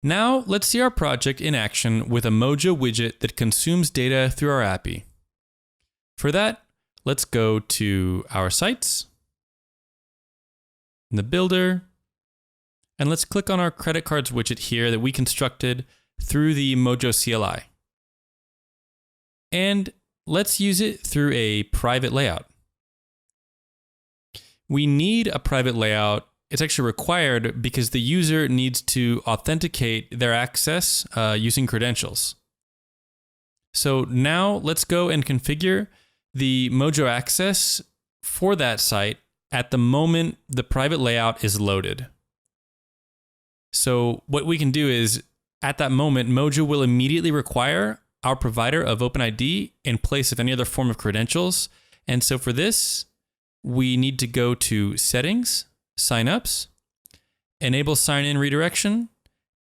Now let's see our project in action with a Modyo widget that consumes data through our API. For that, let's go to our sites, in the builder, and let's click on our credit cards widget here that we constructed through the Modyo CLI. And let's use it through a private layout. We need a private layout. It's actually required because the user needs to authenticate their access using credentials. So now let's go and configure the Modyo access for that site at the moment the private layout is loaded. So what we can do is, at that moment, Modyo will immediately require our provider of OpenID in place of any other form of credentials. And so for this, we need to go to Settings, Signups, Enable Sign-in Redirection,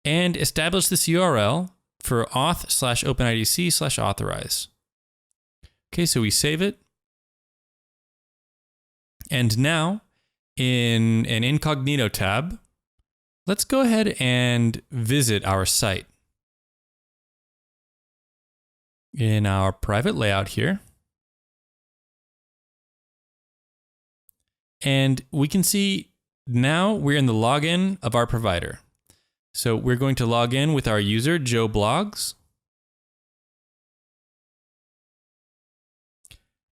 and establish this URL for auth/OpenIDC/authorize. Okay, so we save it. And now, in an incognito tab, let's go ahead and visit our site. In our private layout here. And we can see now we're in the login of our provider. So we're going to log in with our user, Joe Blogs.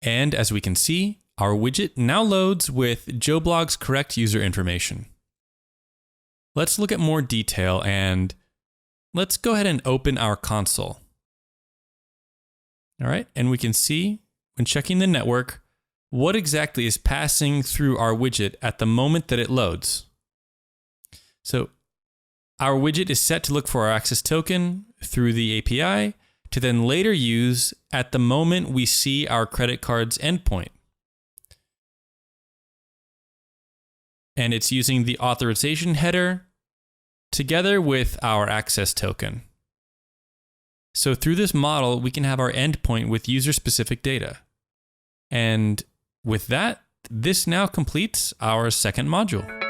And as we can see, our widget now loads with Joe Blogs' correct user information. Let's look at more detail and let's go ahead and open our console. All right, and we can see when checking the network, what exactly is passing through our widget at the moment that it loads. So our widget is set to look for our access token through the API to then later use at the moment we see our credit card's endpoint. And it's using the authorization header together with our access token. So through this model, we can have our endpoint with user-specific data. And with that, this now completes our second module.